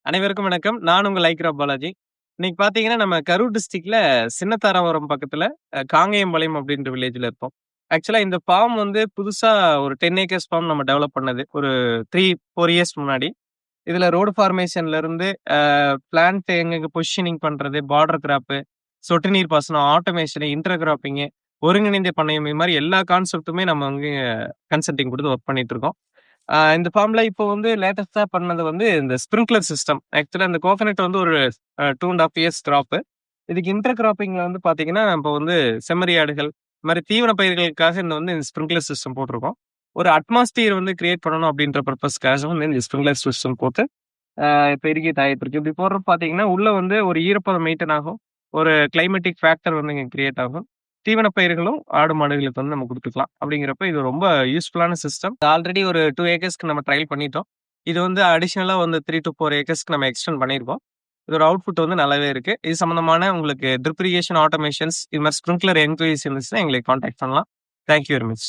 அனைவருக்கும் வணக்கம். நான் உங்க லைக்ரா பாலாஜி. இன்னைக்கு பார்த்தீங்கன்னா, நம்ம கரூர் டிஸ்ட்ரிக்ட்ல சின்னத்தாராபுரம் பக்கத்துல காங்கேயம்பாளையம் அப்படின்ற வில்லேஜ்ல இருக்கோம். ஆக்சுவலா இந்த ஃபார்ம் வந்து புதுசா ஒரு 10 ஏக்கர்ஸ் ஃபார்ம் நம்ம டெவலப் பண்ணது. ஒரு 3, 4 இயர்ஸ் முன்னாடி. இதுல ரோடு ஃபார்மேஷன்ல இருந்து பிளான்ட் எங்கெங்க பொசிஷனிங் பண்றது, பார்டர் கிராப்பு, சொட்டு நீர் பாசனம், ஆட்டோமேஷன், இன்டர் கிராப்பிங், ஒருங்கிணைந்த பண்ணையம் இது மாரி எல்லா கான்செப்ட்டுமே நம்ம வந்து கன்சல்டிங் குடுத்து ஒர்க் பண்ணிட்டு இருக்கோம். இந்த ஃபார்ம்ல இப்போ வந்து லேட்டஸ்ட்டா பண்ணது வந்து இந்த ஸ்ப்ரிங்க்லர் சிஸ்டம். ஆக்சுவலா இந்த கோகனட் வந்து ஒரு 2 1/2 இயர்ஸ் கிராப்பு. இதுக்கு இன்டர் கிராப்பிங்ல வந்து பார்த்தீங்கன்னா, இப்போ வந்து செம்மறி ஆடுகள், இது மாரி தீவன பயிர்களுக்காக இந்த ஸ்ப்ரிங்க்லர் சிஸ்டம் போட்டிருக்கோம். ஒரு அட்மாஸ்பியர் வந்து கிரியேட் பண்ணணும் அப்படின்ற பர்ப்பஸ்க்காக வந்து இந்த ஸ்ப்ரிங்க்லர் சிஸ்டம் போட்டு இப்ப இரிகேட் ஆயிட்டிருக்கு. இப்படி போடுறப்ப பார்த்தீங்கன்னா, உள்ள வந்து ஒரு ஈரப்பதம் மெயின்டெயின் ஆகும். ஒரு கிளைமேட்டிக் ஃபேக்டர் வந்து இங்க கிரியேட் ஆகும். தீவன பயிர்களும் ஆடு, மாடுகளுக்கு வந்து நம்ம குடுத்துக்கலாம். அப்படிங்கிறப்ப இது ரொம்ப யூஸ்ஃபுல்லான சிஸ்டம். ஆல்ரெடி ஒரு 2 ஏக்கர்ஸ்க்கு நம்ம ட்ரையல் பண்ணிட்டோம். இது வந்து அடிஷனலா வந்து 3 டூ 4 ஏக்கர்ஸ்க்கு நம்ம எக்ஸ்டெண்ட் பண்ணியிருக்கோம். இதோட அவுட்புட் வந்து நல்லாவே இருக்கு. இது சம்மந்தமான உங்களுக்கு ட்ரிப் இரிகேஷன், ஆட்டோமேஷன்ஸ் இது மாரி ஸ்ப்ரிங்க்லர் என்குயரீஸ் இருந்துச்சுன்னா எங்களை கான்டாக்ட் பண்ணலாம். Thank you very much.